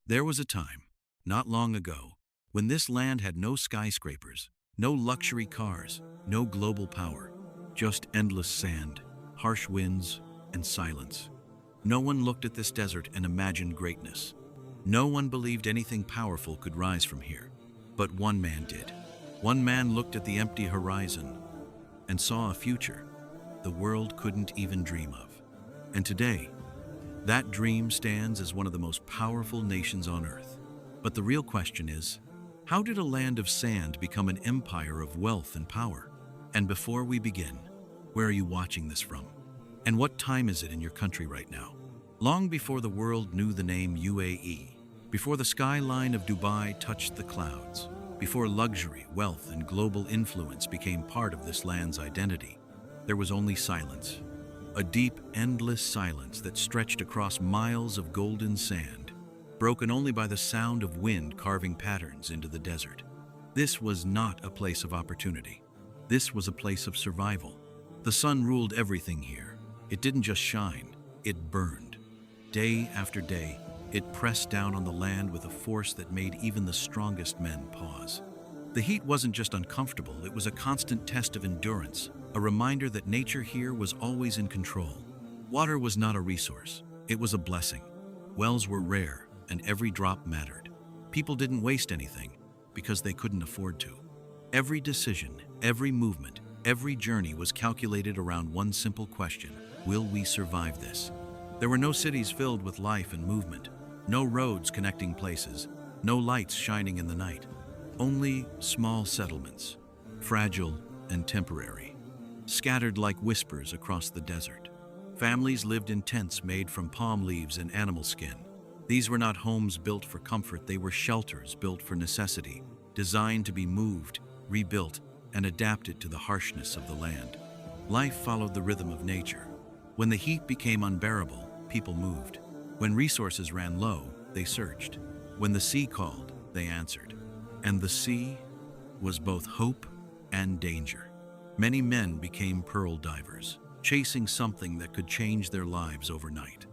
There was a time, not long ago, when this land had no skyscrapers, no luxury cars, no global power, just endless sand, harsh winds, and silence. No one looked at this desert and imagined greatness. No one believed anything powerful could rise from here. But one man did. One man looked at the empty horizon and saw a future the world couldn't even dream of. And today, that dream stands as one of the most powerful nations on earth. But the real question is, how did a land of sand become an empire of wealth and power? And before we begin, where are you watching this from? And what time is it in your country right now? Long before the world knew the name UAE, before the skyline of Dubai touched the clouds, before luxury, wealth, and global influence became part of this land's identity, there was only silence. A deep, endless silence that stretched across miles of golden sand, broken only by the sound of wind carving patterns into the desert. This was not a place of opportunity. This was a place of survival. The sun ruled everything here. It didn't just shine, it burned. Day after day, it pressed down on the land with a force that made even the strongest men pause. The heat wasn't just uncomfortable, it was a constant test of endurance, a reminder that nature here was always in control. Water was not a resource, it was a blessing. Wells were rare, and every drop mattered. People didn't waste anything because they couldn't afford to. Every decision, every movement, every journey was calculated around one simple question: will we survive this? There were no cities filled with life and movement, no roads connecting places, no lights shining in the night. Only small settlements, fragile and temporary, scattered like whispers across the desert. Families lived in tents made from palm leaves and animal skin. These were not homes built for comfort, they were shelters built for necessity, designed to be moved, rebuilt, and adapted to the harshness of the land. Life followed the rhythm of nature. When the heat became unbearable, people moved. When resources ran low, they searched. When the sea called, they answered. And the sea was both hope and danger. Many men became pearl divers, chasing something that could change their lives overnight.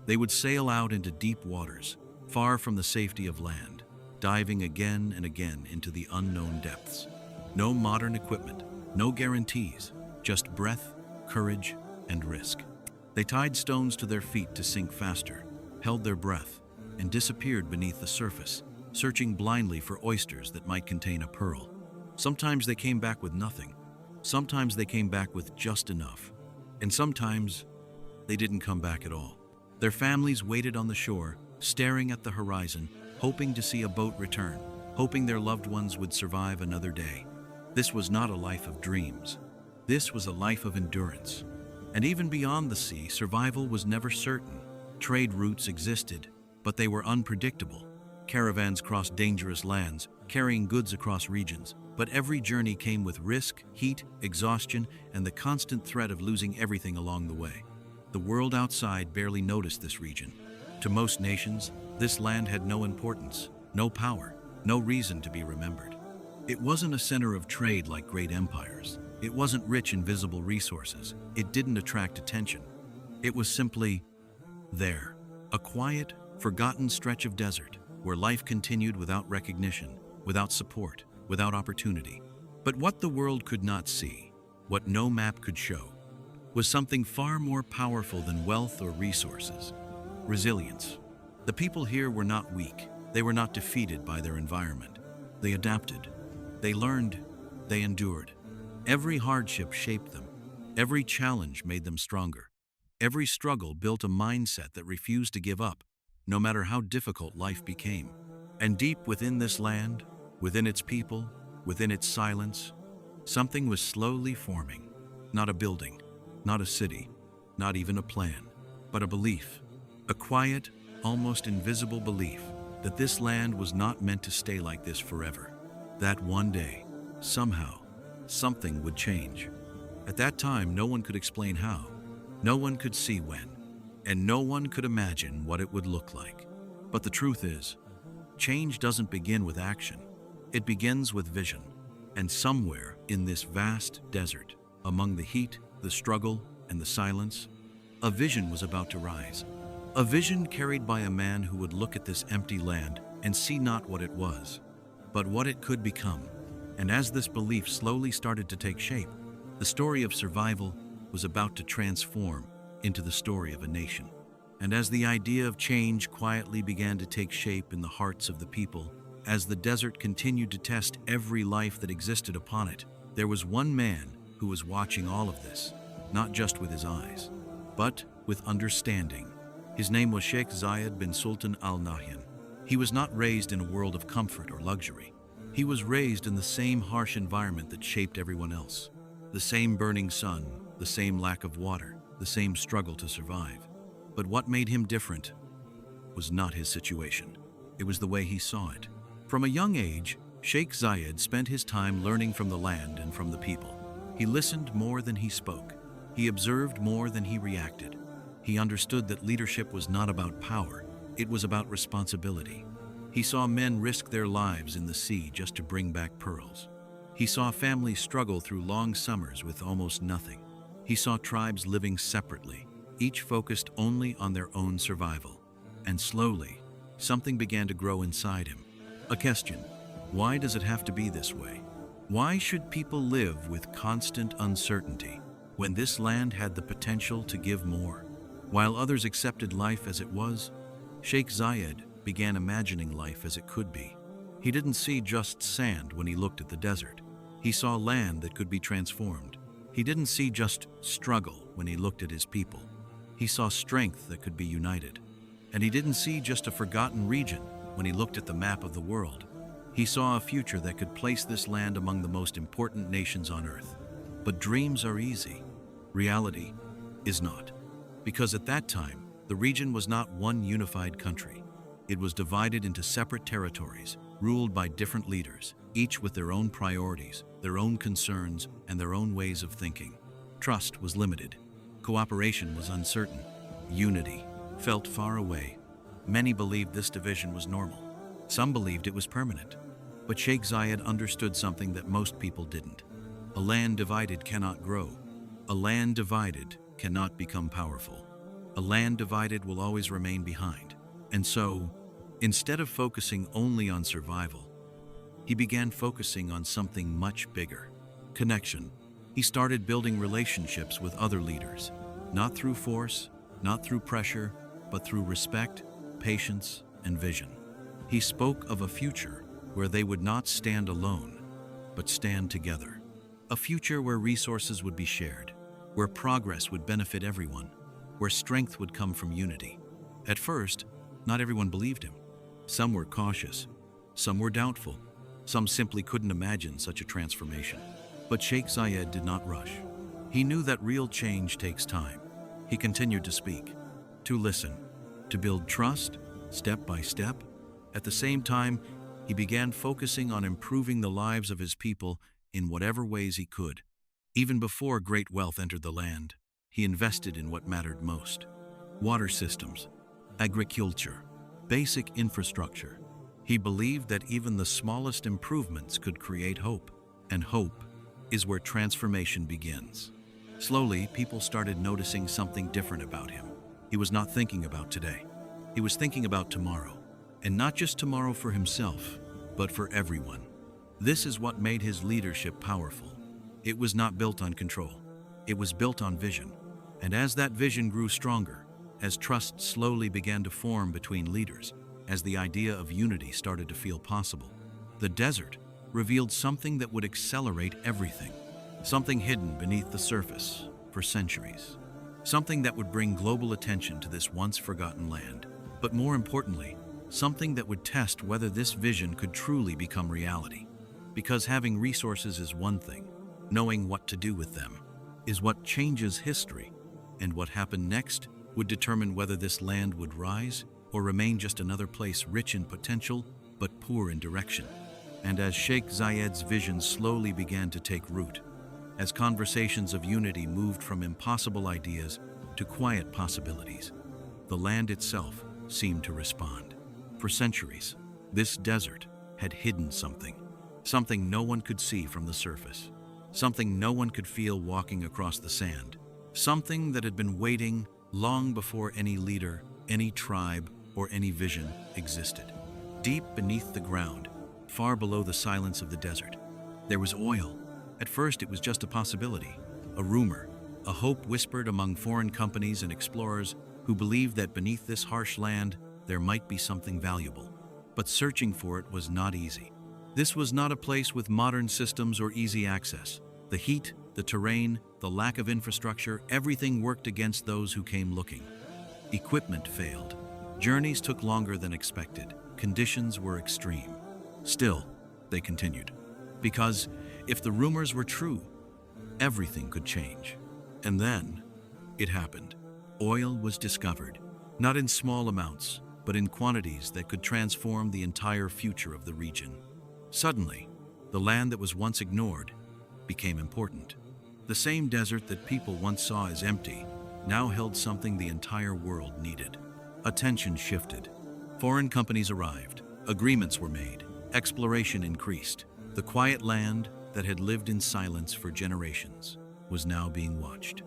They would sail out into deep waters, far from the safety of land, diving again and again into the unknown depths. No modern equipment, no guarantees, just breath, courage, and risk. They tied stones to their feet to sink faster, held their breath, and disappeared beneath the surface, searching blindly for oysters that might contain a pearl. Sometimes they came back with nothing. Sometimes they came back with just enough. And sometimes they didn't come back at all. Their families waited on the shore, staring at the horizon, hoping to see a boat return, hoping their loved ones would survive another day. This was not a life of dreams. This was a life of endurance. And even beyond the sea, survival was never certain. Trade routes existed, but they were unpredictable. Caravans crossed dangerous lands, carrying goods across regions, but every journey came with risk, heat, exhaustion, and the constant threat of losing everything along the way. The world outside barely noticed this region. To most nations, this land had no importance, no power, no reason to be remembered. It wasn't a center of trade like great empires. It wasn't rich in visible resources. It didn't attract attention. It was simply there, a quiet, forgotten stretch of desert where life continued without recognition, without support, without opportunity. But what the world could not see, what no map could show, was something far more powerful than wealth or resources: resilience. The people here were not weak. They were not defeated by their environment. They adapted. They learned. They endured. Every hardship shaped them. Every challenge made them stronger. Every struggle built a mindset that refused to give up, no matter how difficult life became. And deep within this land, within its people, within its silence, something was slowly forming. Not a building, not a city, not even a plan, but a belief. A quiet, almost invisible belief that this land was not meant to stay like this forever. That one day, somehow, something would change. At that time, no one could explain how. No one could see when. And no one could imagine what it would look like. But the truth is, change doesn't begin with action. It begins with vision. And somewhere in this vast desert, among the heat, the struggle, and the silence, a vision was about to rise. A vision carried by a man who would look at this empty land and see not what it was, but what it could become. And as this belief slowly started to take shape, the story of survival was about to transform into the story of a nation. And as the idea of change quietly began to take shape in the hearts of the people, as the desert continued to test every life that existed upon it, there was one man who was watching all of this, not just with his eyes, but with understanding. His name was Sheikh Zayed bin Sultan Al Nahyan. He was not raised in a world of comfort or luxury. He was raised in the same harsh environment that shaped everyone else. The same burning sun, the same lack of water, the same struggle to survive. But what made him different was not his situation. It was the way he saw it. From a young age, Sheikh Zayed spent his time learning from the land and from the people. He listened more than he spoke. He observed more than he reacted. He understood that leadership was not about power, it was about responsibility. He saw men risk their lives in the sea just to bring back pearls. He saw families struggle through long summers with almost nothing. He saw tribes living separately, each focused only on their own survival. And slowly, something began to grow inside him. A question: why does it have to be this way? Why should people live with constant uncertainty when this land had the potential to give more? While others accepted life as it was, Sheikh Zayed began imagining life as it could be. He didn't see just sand when he looked at the desert. He saw land that could be transformed. He didn't see just struggle when he looked at his people. He saw strength that could be united. And he didn't see just a forgotten region when he looked at the map of the world. He saw a future that could place this land among the most important nations on earth. But dreams are easy. Reality is not. Because at that time, the region was not one unified country. It was divided into separate territories, ruled by different leaders, each with their own priorities, their own concerns, and their own ways of thinking. Trust was limited. Cooperation was uncertain. Unity felt far away. Many believed this division was normal. Some believed it was permanent. But Sheikh Zayed understood something that most people didn't. A land divided cannot grow. A land divided cannot become powerful. A land divided will always remain behind. And so, instead of focusing only on survival, he began focusing on something much bigger: connection. He started building relationships with other leaders, not through force, not through pressure, but through respect, patience, and vision. He spoke of a future where they would not stand alone, but stand together. A future where resources would be shared, where progress would benefit everyone, where strength would come from unity. At first, not everyone believed him. Some were cautious, some were doubtful, some simply couldn't imagine such a transformation. But Sheikh Zayed did not rush. He knew that real change takes time. He continued to speak, to listen, to build trust, step by step. At the same time, he began focusing on improving the lives of his people in whatever ways he could. Even before great wealth entered the land, he invested in what mattered most: water systems, agriculture, basic infrastructure. He believed that even the smallest improvements could create hope, and hope is where transformation begins. Slowly, people started noticing something different about him. He was not thinking about today. He was thinking about tomorrow, and not just tomorrow for himself, but for everyone. This is what made his leadership powerful. It was not built on control. It was built on vision. And as that vision grew stronger, as trust slowly began to form between leaders, as the idea of unity started to feel possible, the desert revealed something that would accelerate everything, something hidden beneath the surface for centuries, something that would bring global attention to this once forgotten land, but more importantly, something that would test whether this vision could truly become reality. Because having resources is one thing, knowing what to do with them is what changes history, and what happened next would determine whether this land would rise or remain just another place rich in potential but poor in direction. And as Sheikh Zayed's vision slowly began to take root, as conversations of unity moved from impossible ideas to quiet possibilities, the land itself seemed to respond. For centuries, this desert had hidden something no one could see from the surface, something no one could feel walking across the sand, something that had been waiting long before any leader any tribe, or any vision existed. Deep beneath the ground, far below the silence of the desert, there was oil. At first, it was just a possibility, a rumor, a hope whispered among foreign companies and explorers who believed that beneath this harsh land, there might be something valuable. But searching for it was not easy. This was not a place with modern systems or easy access. The heat, the terrain, the lack of infrastructure, everything worked against those who came looking. Equipment failed. Journeys took longer than expected. Conditions were extreme. Still, they continued. Because if the rumors were true, everything could change. And then, it happened. Oil was discovered, not in small amounts, but in quantities that could transform the entire future of the region. Suddenly, the land that was once ignored became important. The same desert that people once saw as empty now held something the entire world needed. Attention shifted. Foreign companies arrived. Agreements were made. Exploration increased. The quiet land that had lived in silence for generations was now being watched.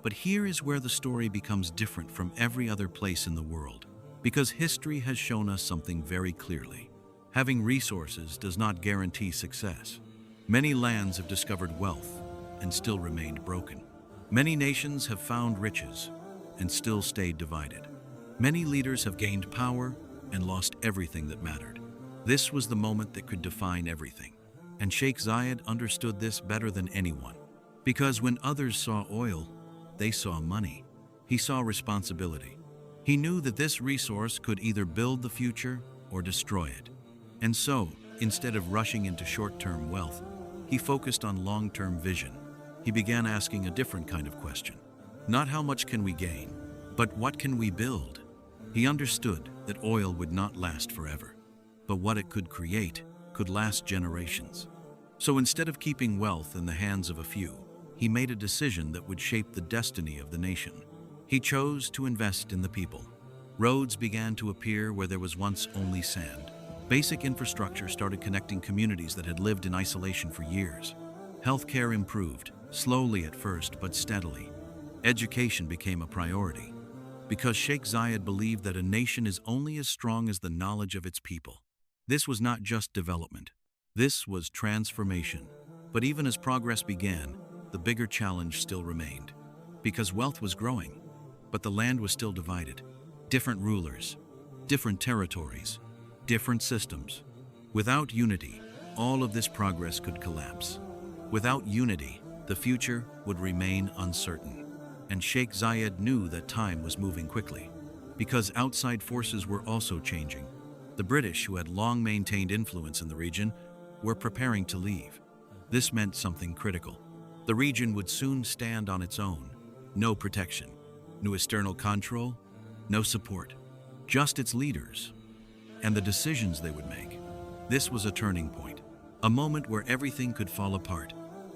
But here is where the story becomes different from every other place in the world, because history has shown us something very clearly. Having resources does not guarantee success. Many lands have discovered wealth and still remained broken. Many nations have found riches and still stayed divided. Many leaders have gained power and lost everything that mattered. This was the moment that could define everything. And Sheikh Zayed understood this better than anyone. Because when others saw oil, they saw money. He saw responsibility. He knew that this resource could either build the future or destroy it. And so, instead of rushing into short-term wealth, he focused on long-term vision. He began asking a different kind of question. Not how much can we gain, but what can we build? He understood that oil would not last forever, but what it could create could last generations. So instead of keeping wealth in the hands of a few, he made a decision that would shape the destiny of the nation. He chose to invest in the people. Roads began to appear where there was once only sand. Basic infrastructure started connecting communities that had lived in isolation for years. Healthcare improved, slowly at first, but steadily. Education became a priority, because Sheikh Zayed believed that a nation is only as strong as the knowledge of its people. This was not just development. This was transformation. But even as progress began, the bigger challenge still remained. Because wealth was growing, but the land was still divided. Different rulers, different territories, different systems. Without unity, all of this progress could collapse. Without unity, the future would remain uncertain. And Sheikh Zayed knew that time was moving quickly, because outside forces were also changing. The British, who had long maintained influence in the region, were preparing to leave. This meant something critical. The region would soon stand on its own. No protection, no external control, no support. Just its leaders and the decisions they would make. This was a turning point, a moment where everything could fall apart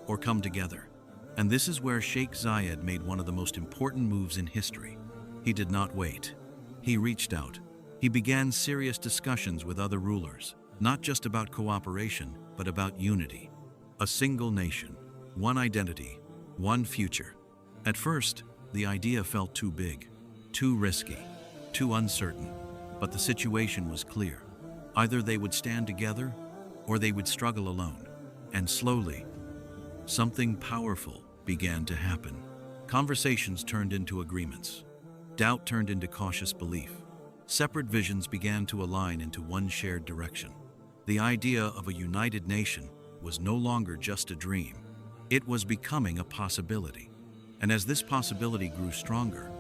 or come together. And this is where Sheikh Zayed made one of the most important moves in history. He did not wait. He reached out. He began serious discussions with other rulers, not just about cooperation, but about unity. A single nation, one identity, one future. At first, the idea felt too big, too risky, too uncertain. But the situation was clear. Either they would stand together, or they would struggle alone. And slowly, something powerful began to happen. Conversations turned into agreements. Doubt turned into cautious belief. Separate visions began to align into one shared direction. The idea of a united nation was no longer just a dream. It was becoming a possibility. And as this possibility grew stronger,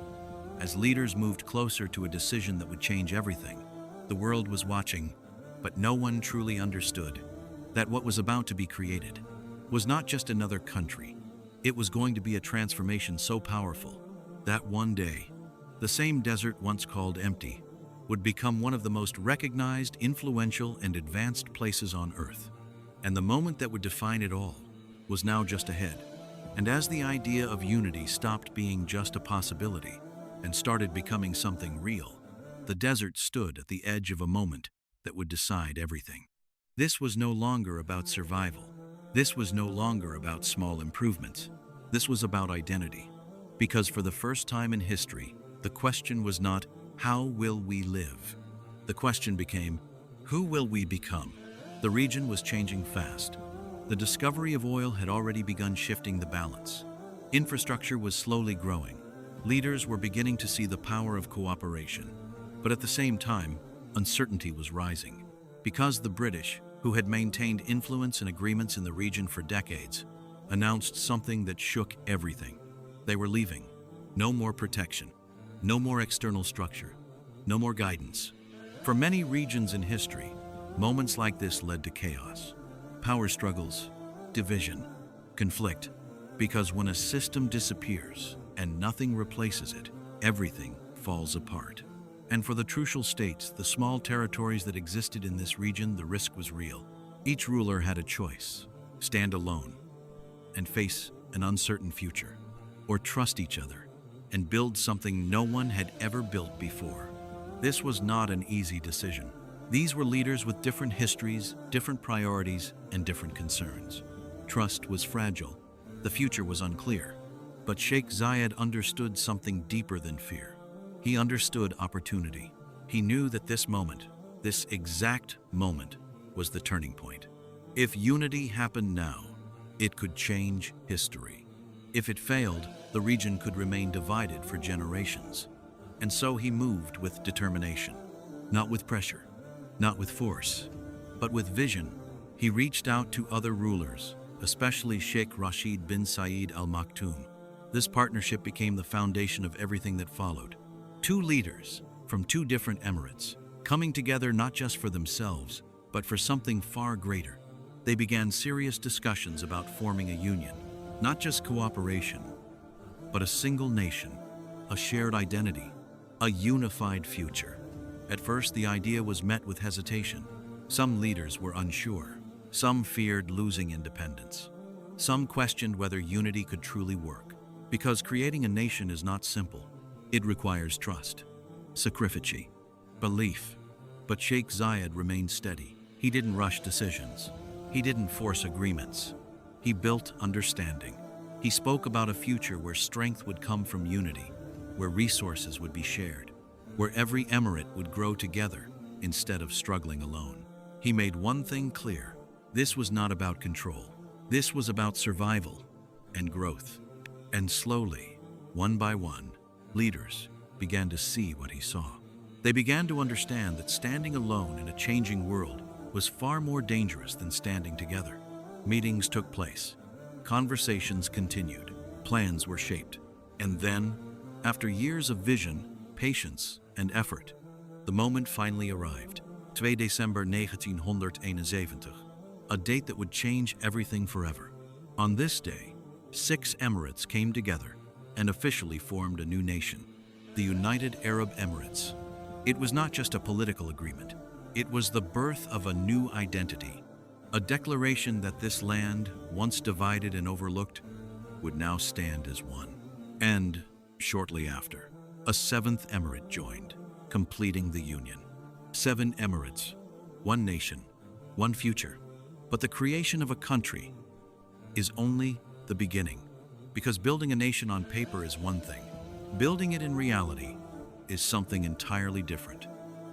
as leaders moved closer to a decision that would change everything, the world was watching, but no one truly understood that what was about to be created was not just another country. It was going to be a transformation so powerful that one day, the same desert once called empty would become one of the most recognized, influential, and advanced places on Earth. And the moment that would define it all was now just ahead. And as the idea of unity stopped being just a possibility and started becoming something real, the desert stood at the edge of a moment that would decide everything. This was no longer about survival. This was no longer about small improvements. This was about identity. Because for the first time in history, the question was not, how will we live? The question became, who will we become? The region was changing fast. The discovery of oil had already begun shifting the balance. Infrastructure was slowly growing. Leaders were beginning to see the power of cooperation. But at the same time, uncertainty was rising. Because the British, who had maintained influence and agreements in the region for decades, announced something that shook everything. They were leaving. No more protection. No more external structure. No more guidance. For many regions in history, moments like this led to chaos. Power struggles, division, conflict. Because when a system disappears and nothing replaces it, everything falls apart. And for the Trucial states, the small territories that existed in this region, the risk was real. Each ruler had a choice: stand alone and face an uncertain future, or trust each other and build something no one had ever built before. This was not an easy decision. These were leaders with different histories, different priorities, and different concerns. Trust was fragile. The future was unclear. But Sheikh Zayed understood something deeper than fear. He understood opportunity. He knew that this moment, this exact moment, was the turning point. If unity happened now, it could change history. If it failed, the region could remain divided for generations. And so he moved with determination, not with pressure, not with force, but with vision. He reached out to other rulers, especially Sheikh Rashid bin Zayed Al Maktoum. This partnership became the foundation of everything that followed. Two leaders from two different emirates, coming together not just for themselves, but for something far greater. They began serious discussions about forming a union, not just cooperation, but a single nation, a shared identity, a unified future. At first, the idea was met with hesitation. Some leaders were unsure. Some feared losing independence. Some questioned whether unity could truly work. Because creating a nation is not simple. It requires trust, sacrifice, belief. But Sheikh Zayed remained steady. He didn't rush decisions. He didn't force agreements. He built understanding. He spoke about a future where strength would come from unity, where resources would be shared, where every emirate would grow together instead of struggling alone. He made one thing clear: this was not about control. This was about survival and growth. And slowly, one by one, leaders began to see what he saw. They began to understand that standing alone in a changing world was far more dangerous than standing together. Meetings took place. Conversations continued. Plans were shaped. And then, after years of vision, patience, and effort, the moment finally arrived. 2 December 1971, a date that would change everything forever. On this day, 6 emirates came together and officially formed a new nation, the United Arab Emirates. It was not just a political agreement. It was the birth of a new identity, a declaration that this land, once divided and overlooked, would now stand as one. And, shortly after, a 7th emirate joined, completing the union. 7 emirates, one nation, one future. But the creation of a country is only the beginning, because building a nation on paper is one thing. Building it in reality is something entirely different.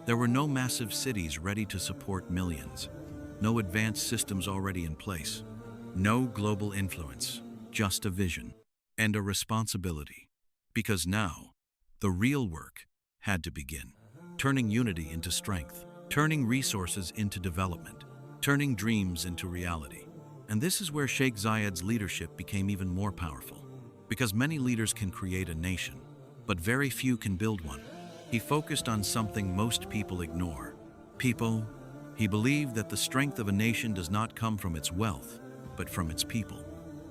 There were no massive cities ready to support millions, no advanced systems already in place, no global influence, just a vision and a responsibility. Because now, the real work had to begin, turning unity into strength, turning resources into development, turning dreams into reality. And this is where Sheikh Zayed's leadership became even more powerful. Because many leaders can create a nation, but very few can build one. He focused on something most people ignore: people. He believed that the strength of a nation does not come from its wealth, but from its people.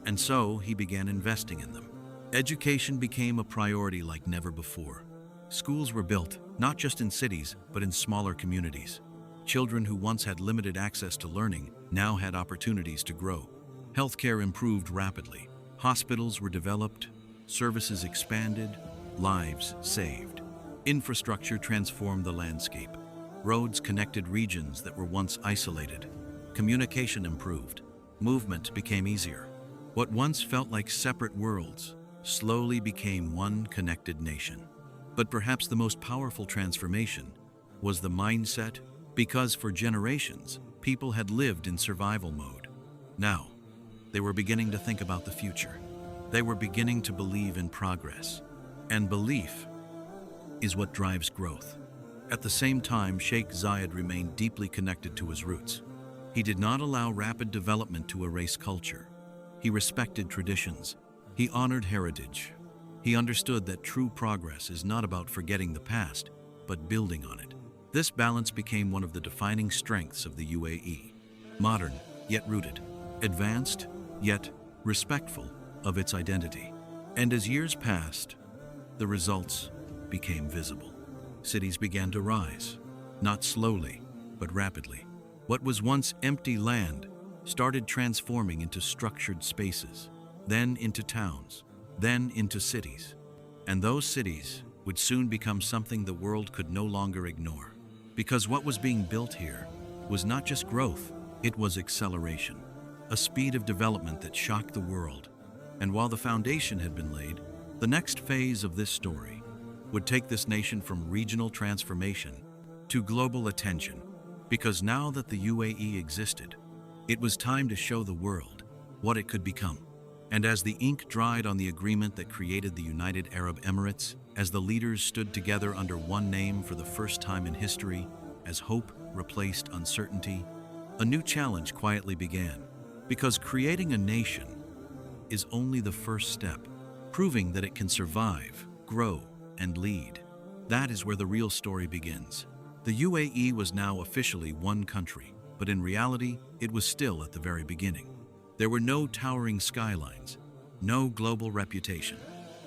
And so he began investing in them. Education became a priority like never before. Schools were built, not just in cities, but in smaller communities. Children who once had limited access to learning now had opportunities to grow. Healthcare improved rapidly. Hospitals were developed, services expanded, lives saved. Infrastructure transformed the landscape. Roads connected regions that were once isolated. Communication improved. Movement became easier. What once felt like separate worlds slowly became one connected nation. But perhaps the most powerful transformation was the mindset, because for generations, people had lived in survival mode. Now, they were beginning to think about the future. They were beginning to believe in progress. And belief is what drives growth. At the same time, Sheikh Zayed remained deeply connected to his roots. He did not allow rapid development to erase culture. He respected traditions. He honored heritage. He understood that true progress is not about forgetting the past, but building on it. This balance became one of the defining strengths of the UAE. Modern, yet rooted. Advanced, yet respectful of its identity. And as years passed, the results became visible. Cities began to rise, not slowly, but rapidly. What was once empty land started transforming into structured spaces, then into towns, then into cities. And those cities would soon become something the world could no longer ignore. Because what was being built here was not just growth, it was acceleration, a speed of development that shocked the world. And while the foundation had been laid, the next phase of this story would take this nation from regional transformation to global attention. Because now that the UAE existed, it was time to show the world what it could become. And as the ink dried on the agreement that created the United Arab Emirates, as the leaders stood together under one name for the first time in history, as hope replaced uncertainty, a new challenge quietly began. Because creating a nation is only the first step, proving that it can survive, grow, and lead. That is where the real story begins. The UAE was now officially one country, but in reality, it was still at the very beginning. There were no towering skylines, no global reputation,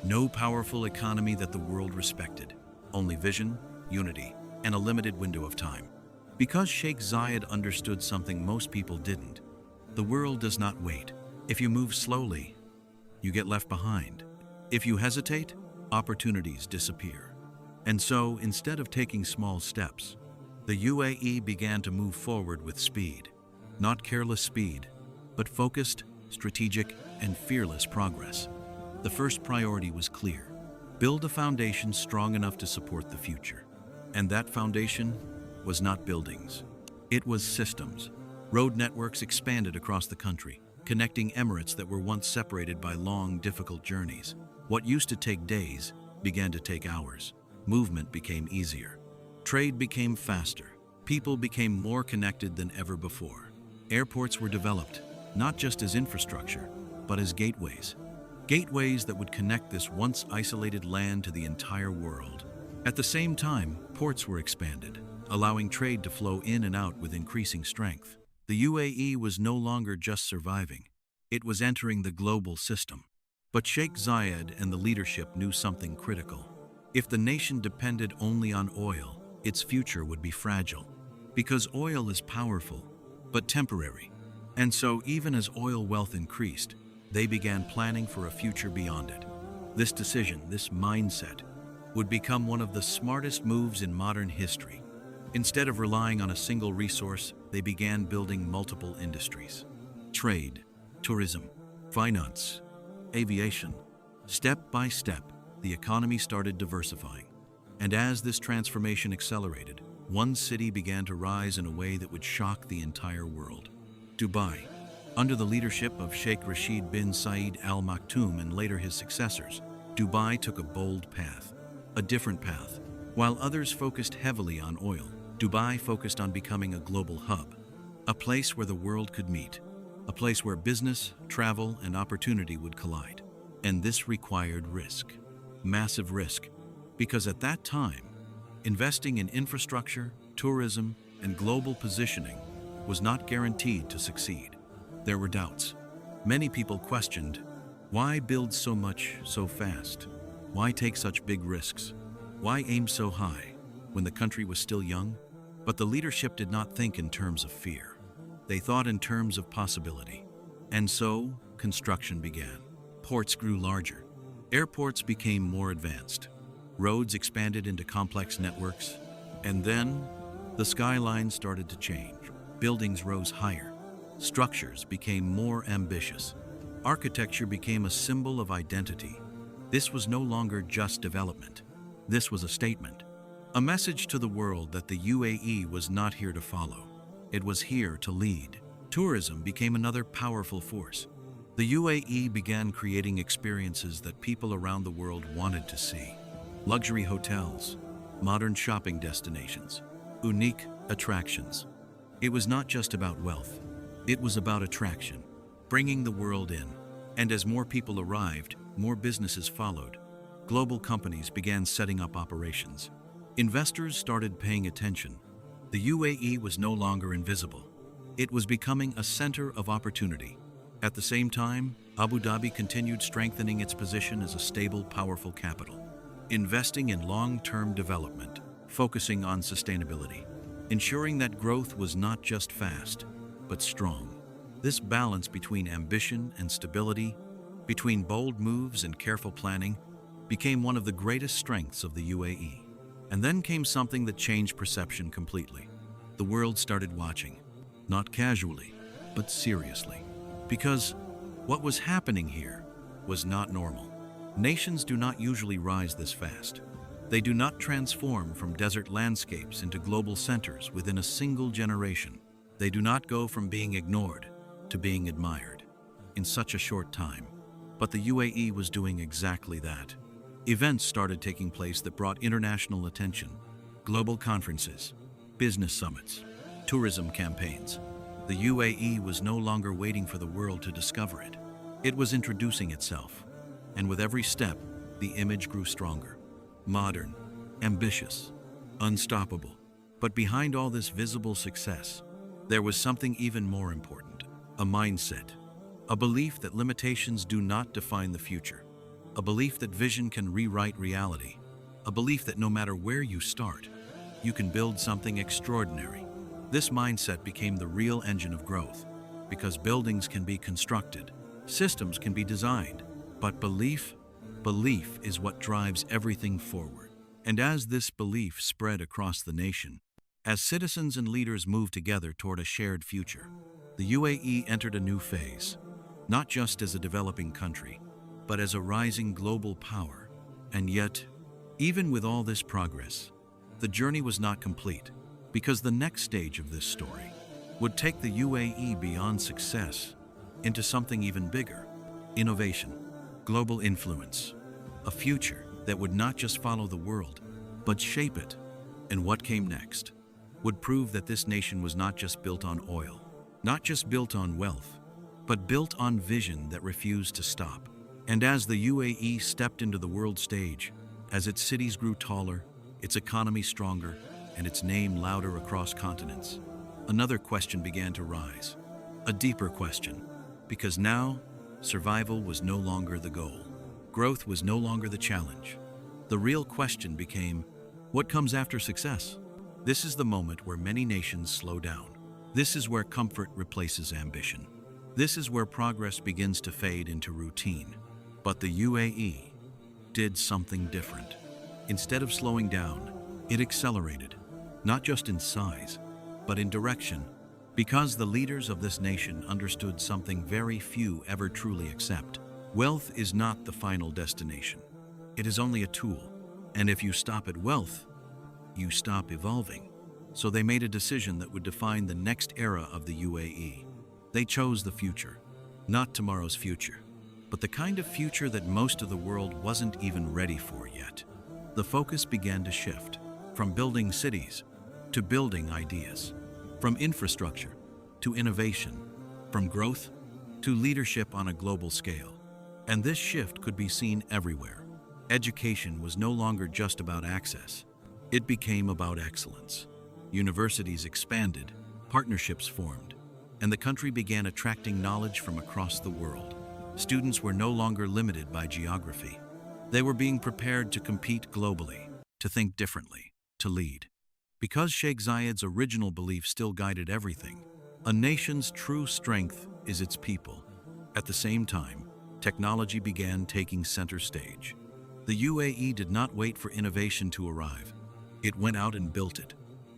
no powerful economy that the world respected, only vision, unity, and a limited window of time. Because Sheikh Zayed understood something most people didn't, the world does not wait. If you move slowly, you get left behind. If you hesitate, opportunities disappear. And so, instead of taking small steps, the UAE began to move forward with speed. Not careless speed, but focused, strategic, and fearless progress. The first priority was clear: build a foundation strong enough to support the future. And that foundation was not buildings. It was systems. Road networks expanded across the country, connecting emirates that were once separated by long, difficult journeys. What used to take days began to take hours. Movement became easier. Trade became faster. People became more connected than ever before. Airports were developed, not just as infrastructure, but as gateways. Gateways that would connect this once isolated land to the entire world. At the same time, ports were expanded, allowing trade to flow in and out with increasing strength. The UAE was no longer just surviving. It was entering the global system. But Sheikh Zayed and the leadership knew something critical. If the nation depended only on oil, its future would be fragile. Because oil is powerful, but temporary. And so even as oil wealth increased, they began planning for a future beyond it. This decision, this mindset, would become one of the smartest moves in modern history. Instead of relying on a single resource, they began building multiple industries. Trade, tourism, finance, aviation. Step by step, the economy started diversifying. And as this transformation accelerated, one city began to rise in a way that would shock the entire world. Dubai. Under the leadership of Sheikh Rashid bin Zayed Al Maktoum and later his successors, Dubai took a bold path, a different path. While others focused heavily on oil, Dubai focused on becoming a global hub, a place where the world could meet, a place where business, travel, and opportunity would collide. And this required risk, massive risk, because at that time, investing in infrastructure, tourism, and global positioning was not guaranteed to succeed. There were doubts. Many people questioned, why build so much so fast? Why take such big risks? Why aim so high when the country was still young? But the leadership did not think in terms of fear. They thought in terms of possibility. And so, construction began. Ports grew larger. Airports became more advanced. Roads expanded into complex networks. And then, the skyline started to change. Buildings rose higher. Structures became more ambitious. Architecture became a symbol of identity. This was no longer just development. This was a statement, a message to the world that the UAE was not here to follow. It was here to lead. Tourism became another powerful force. The UAE began creating experiences that people around the world wanted to see. Luxury hotels, modern shopping destinations, unique attractions. It was not just about wealth. It was about attraction, bringing the world in. And as more people arrived, more businesses followed. Global companies began setting up operations. Investors started paying attention. The UAE was no longer invisible. It was becoming a center of opportunity. At the same time, Abu Dhabi continued strengthening its position as a stable, powerful capital, investing in long-term development, focusing on sustainability, ensuring that growth was not just fast, but strong. This balance between ambition and stability, between bold moves and careful planning, became one of the greatest strengths of the UAE. And then came something that changed perception completely. The world started watching, not casually, but seriously. Because what was happening here was not normal. Nations do not usually rise this fast. They do not transform from desert landscapes into global centers within a single generation. They do not go from being ignored to being admired in such a short time. But the UAE was doing exactly that. Events started taking place that brought international attention. Global conferences, business summits, tourism campaigns. The UAE was no longer waiting for the world to discover it. It was introducing itself. And with every step, the image grew stronger. Modern, ambitious, unstoppable. But behind all this visible success, there was something even more important. A mindset. A belief that limitations do not define the future. A belief that vision can rewrite reality. A belief that no matter where you start, you can build something extraordinary. This mindset became the real engine of growth, because buildings can be constructed, systems can be designed, but belief is what drives everything forward. And as this belief spread across the nation, as citizens and leaders moved together toward a shared future, the UAE entered a new phase, not just as a developing country, but as a rising global power. And yet, even with all this progress, the journey was not complete, because the next stage of this story would take the UAE beyond success into something even bigger: innovation, global influence, a future that would not just follow the world, but shape it. And what came next would prove that this nation was not just built on oil, not just built on wealth, but built on vision that refused to stop. And as the UAE stepped into the world stage, as its cities grew taller, its economy stronger, and its name louder across continents, another question began to rise. A deeper question, because now, survival was no longer the goal. Growth was no longer the challenge. The real question became, what comes after success? This is the moment where many nations slow down. This is where comfort replaces ambition. This is where progress begins to fade into routine. But the UAE did something different. Instead of slowing down, it accelerated, not just in size, but in direction, because the leaders of this nation understood something very few ever truly accept. Wealth is not the final destination. It is only a tool. And if you stop at wealth, you stop evolving. So they made a decision that would define the next era of the UAE. They chose the future, not tomorrow's future, but the kind of future that most of the world wasn't even ready for yet. The focus began to shift, from building cities to building ideas, from infrastructure to innovation, from growth to leadership on a global scale. And this shift could be seen everywhere. Education was no longer just about access. It became about excellence. Universities expanded, partnerships formed, and the country began attracting knowledge from across the world. Students were no longer limited by geography. They were being prepared to compete globally, to think differently, to lead. Because Sheikh Zayed's original belief still guided everything, a nation's true strength is its people. At the same time, technology began taking center stage. The UAE did not wait for innovation to arrive. It went out and built it.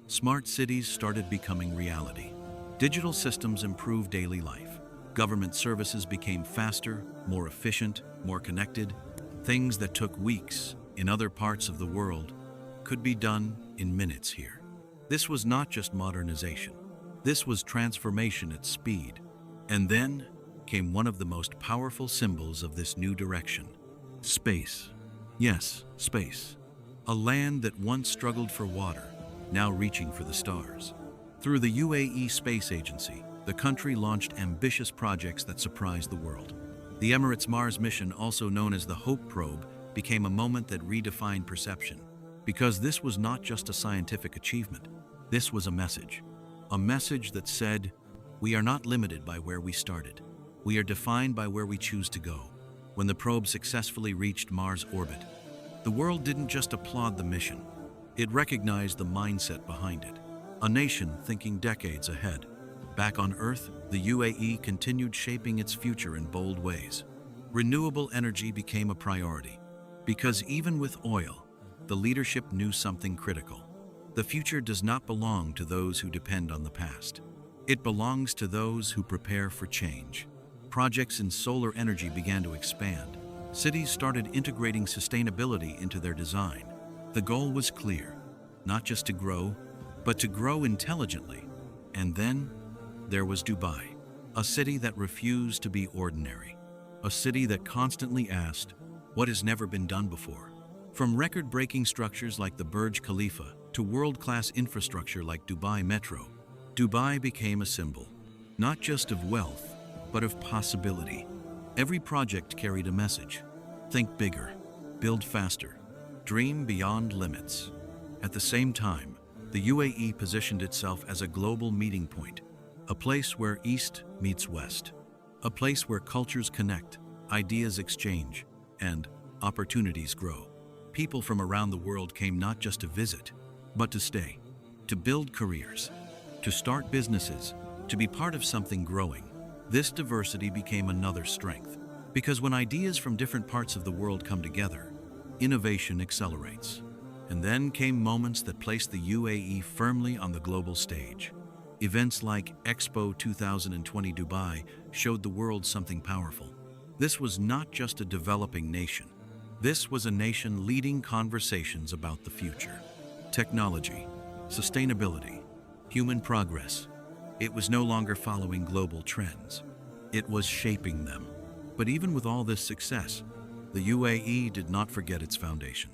Smart cities started becoming reality. Digital systems improved daily life. Government services became faster, more efficient, more connected. Things that took weeks in other parts of the world could be done in minutes here. This was not just modernization. This was transformation at speed. And then came one of the most powerful symbols of this new direction: space. Yes, space. A land that once struggled for water, now reaching for the stars. Through the UAE Space Agency, the country launched ambitious projects that surprised the world. The Emirates Mars mission, also known as the Hope Probe, became a moment that redefined perception. Because this was not just a scientific achievement, this was a message. A message that said, we are not limited by where we started. We are defined by where we choose to go. When the probe successfully reached Mars orbit, the world didn't just applaud the mission. It recognized the mindset behind it. A nation thinking decades ahead. Back on Earth, the UAE continued shaping its future in bold ways. Renewable energy became a priority, because even with oil, the leadership knew something critical. The future does not belong to those who depend on the past. It belongs to those who prepare for change. Projects in solar energy began to expand. Cities started integrating sustainability into their design. The goal was clear, not just to grow, but to grow intelligently. And then there was Dubai, a city that refused to be ordinary, a city that constantly asked, what has never been done before? From record-breaking structures like the Burj Khalifa to world-class infrastructure like Dubai Metro, Dubai became a symbol, not just of wealth, but of possibility. Every project carried a message. Think bigger, build faster, dream beyond limits. At the same time, the UAE positioned itself as a global meeting point, a place where East meets West, a place where cultures connect, ideas exchange, and opportunities grow. People from around the world came not just to visit, but to stay, to build careers, to start businesses, to be part of something growing. This diversity became another strength, because when ideas from different parts of the world come together, innovation accelerates. And then came moments that placed the UAE firmly on the global stage. Events like Expo 2020 Dubai showed the world something powerful. This was not just a developing nation. This was a nation leading conversations about the future. Technology, sustainability, human progress. It was no longer following global trends. It was shaping them. But even with all this success, the UAE did not forget its foundation.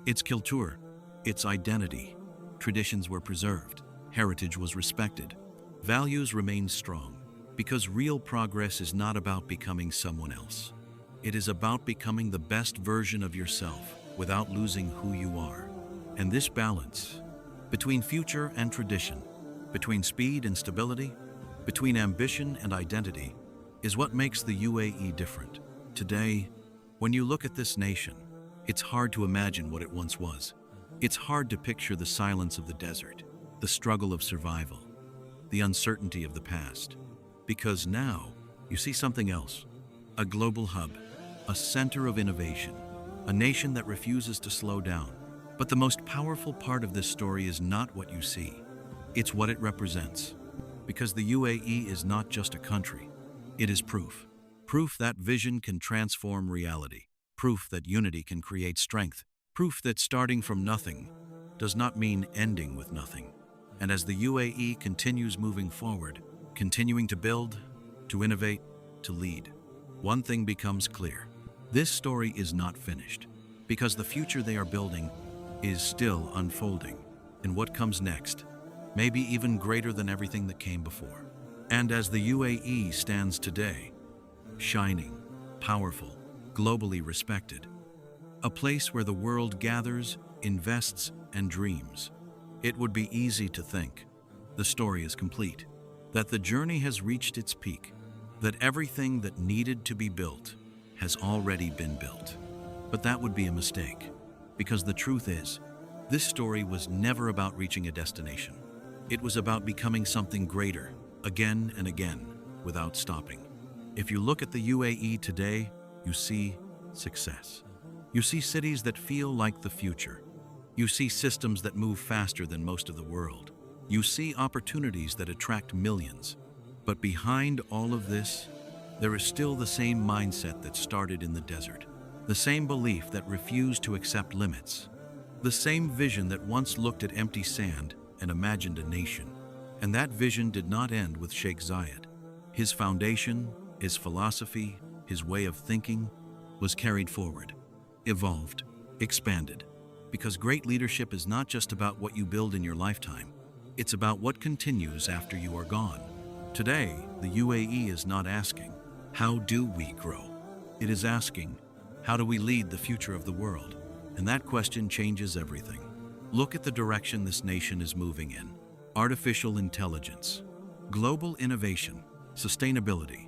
Its culture, its identity. Traditions were preserved. Heritage was respected. Values remained strong. Because real progress is not about becoming someone else. It is about becoming the best version of yourself without losing who you are. And this balance, between future and tradition, between speed and stability, between ambition and identity, is what makes the UAE different. Today, when you look at this nation, it's hard to imagine what it once was. It's hard to picture the silence of the desert, the struggle of survival, the uncertainty of the past. Because now, you see something else. A global hub, a center of innovation, a nation that refuses to slow down. But the most powerful part of this story is not what you see. It's what it represents. Because the UAE is not just a country. It is proof. Proof that vision can transform reality. Proof that unity can create strength. Proof that starting from nothing does not mean ending with nothing. And as the UAE continues moving forward, continuing to build, to innovate, to lead, one thing becomes clear. This story is not finished, because the future they are building is still unfolding. And what comes next may be even greater than everything that came before. And as the UAE stands today, shining, powerful, globally respected, a place where the world gathers, invests, and dreams, it would be easy to think the story is complete, that the journey has reached its peak, that everything that needed to be built has already been built. But that would be a mistake, because the truth is, this story was never about reaching a destination. It was about becoming something greater, again and again, without stopping. If you look at the UAE today, you see success. You see cities that feel like the future. You see systems that move faster than most of the world. You see opportunities that attract millions. But behind all of this, there is still the same mindset that started in the desert. the same belief that refused to accept limits, the same vision that once looked at empty sand and imagined a nation. And that vision did not end with Sheikh Zayed. His foundation, his philosophy, his way of thinking was carried forward, evolved, expanded. Because great leadership is not just about what you build in your lifetime, it's about what continues after you are gone. Today, the UAE is not asking, how do we grow? It is asking, how do we lead the future of the world? And that question changes everything. Look at the direction this nation is moving in. Artificial intelligence, global innovation, sustainability,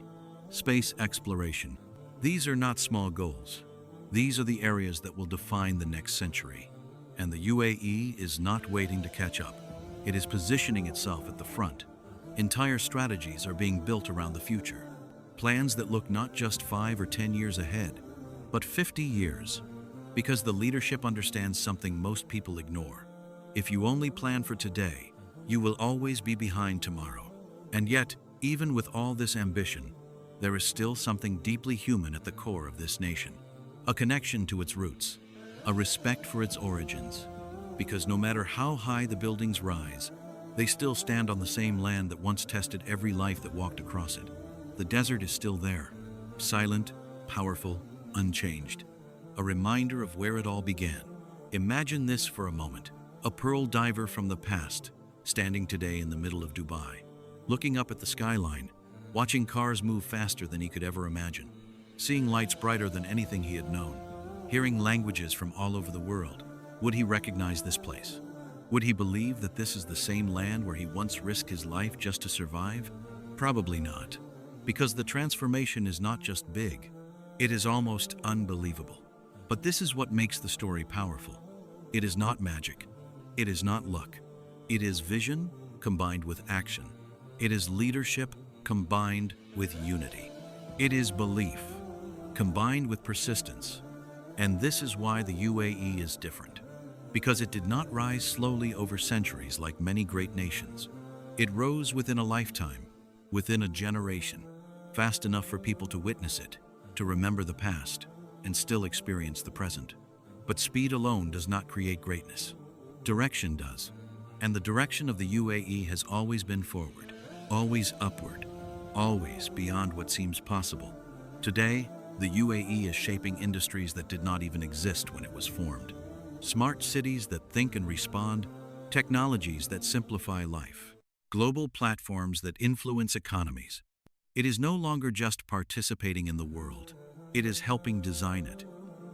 space exploration. These are not small goals. These are the areas that will define the next century. And the UAE is not waiting to catch up. It is positioning itself at the front. Entire strategies are being built around the future. Plans that look not just 5 or 10 years ahead, but 50 years. Because the leadership understands something most people ignore. If you only plan for today, you will always be behind tomorrow. And yet, even with all this ambition, there is still something deeply human at the core of this nation. A connection to its roots, a respect for its origins. Because no matter how high the buildings rise, they still stand on the same land that once tested every life that walked across it. The desert is still there, silent, powerful, unchanged. A reminder of where it all began. Imagine this for a moment. A pearl diver from the past, standing today in the middle of Dubai, looking up at the skyline, watching cars move faster than he could ever imagine, seeing lights brighter than anything he had known, hearing languages from all over the world. Would he recognize this place? Would he believe that this is the same land where he once risked his life just to survive? Probably not. Because the transformation is not just big, it is almost unbelievable. But this is what makes the story powerful. It is not magic. It is not luck. It is vision combined with action. It is leadership combined with unity. It is belief combined with persistence. And this is why the UAE is different. Because it did not rise slowly over centuries like many great nations. It rose within a lifetime, within a generation, fast enough for people to witness it, to remember the past, and still experience the present. But speed alone does not create greatness. Direction does. And the direction of the UAE has always been forward, always upward, always beyond what seems possible. Today, the UAE is shaping industries that did not even exist when it was formed. Smart cities that think and respond, technologies that simplify life, global platforms that influence economies. It is no longer just participating in the world, it is helping design it.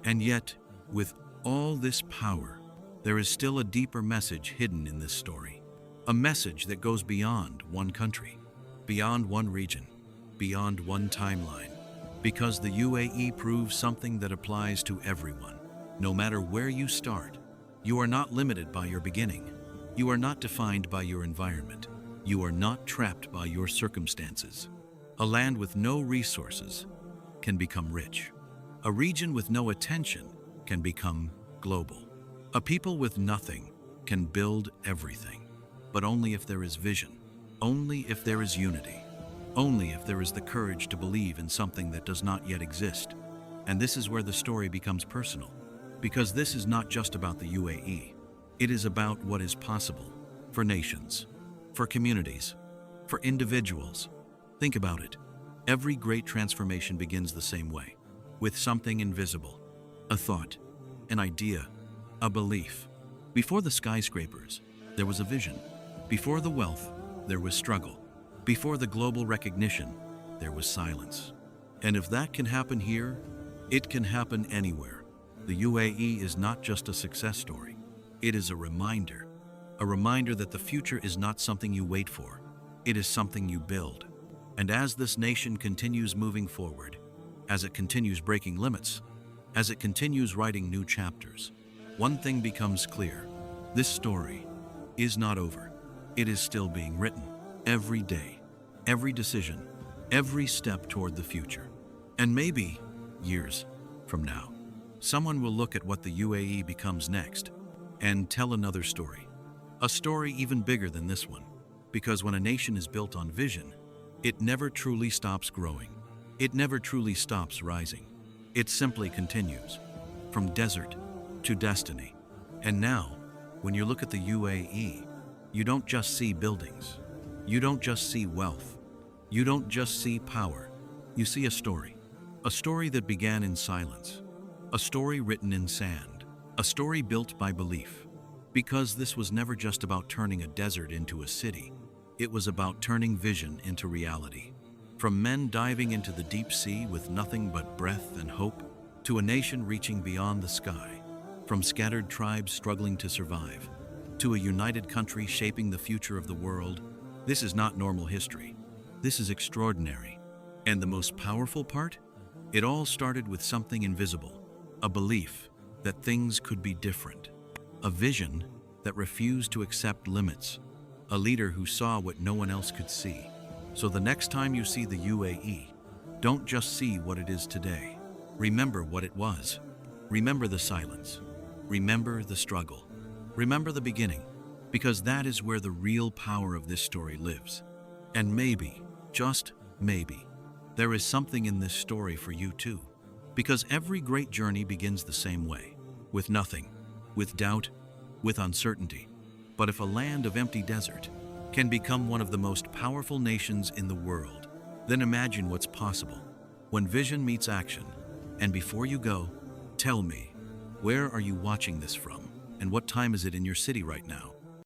And yet, with all this power, there is still a deeper message hidden in this story. A message that goes beyond one country, beyond one region, beyond one timeline. Because the UAE proves something that applies to everyone. No matter where you start, you are not limited by your beginning. You are not defined by your environment. You are not trapped by your circumstances. A land with no resources can become rich. A region with no attention can become global. A people with nothing can build everything. But only if there is vision. Only if there is unity. Only if there is the courage to believe in something that does not yet exist. And this is where the story becomes personal. Because this is not just about the UAE. It is about what is possible for nations, for communities, for individuals. Think about it. Every great transformation begins the same way, with something invisible, a thought, an idea, a belief. Before the skyscrapers, there was a vision. Before the wealth, there was struggle. Before the global recognition, there was silence. And if that can happen here, it can happen anywhere. The UAE is not just a success story. It is a reminder that the future is not something you wait for. It is something you build. And as this nation continues moving forward, as it continues breaking limits, as it continues writing new chapters, one thing becomes clear. This story is not over. It is still being written every day, every decision, every step toward the future. And maybe years from now, someone will look at what the UAE becomes next and tell another story. A story even bigger than this one. Because when a nation is built on vision, it never truly stops growing. It never truly stops rising. It simply continues, from desert to destiny. And now, when you look at the UAE, you don't just see buildings. You don't just see wealth. You don't just see power. You see a story. A story that began in silence. A story written in sand. A story built by belief. Because this was never just about turning a desert into a city. It was about turning vision into reality. From men diving into the deep sea with nothing but breath and hope, to a nation reaching beyond the sky. From scattered tribes struggling to survive, to a united country shaping the future of the world, this is not normal history. This is extraordinary. And the most powerful part? It all started with something invisible, a belief that things could be different, a vision that refused to accept limits, a leader who saw what no one else could see. So the next time you see the UAE, don't just see what it is today. Remember what it was. Remember the silence. Remember the struggle. Remember the beginning, because that is where the real power of this story lives. And maybe, just maybe, there is something in this story for you too. Because every great journey begins the same way, with nothing, with doubt, with uncertainty. But if a land of empty desert can become one of the most powerful nations in the world, then imagine what's possible when vision meets action. And before you go, tell me, where are you watching this from? And what time is it in your city right now?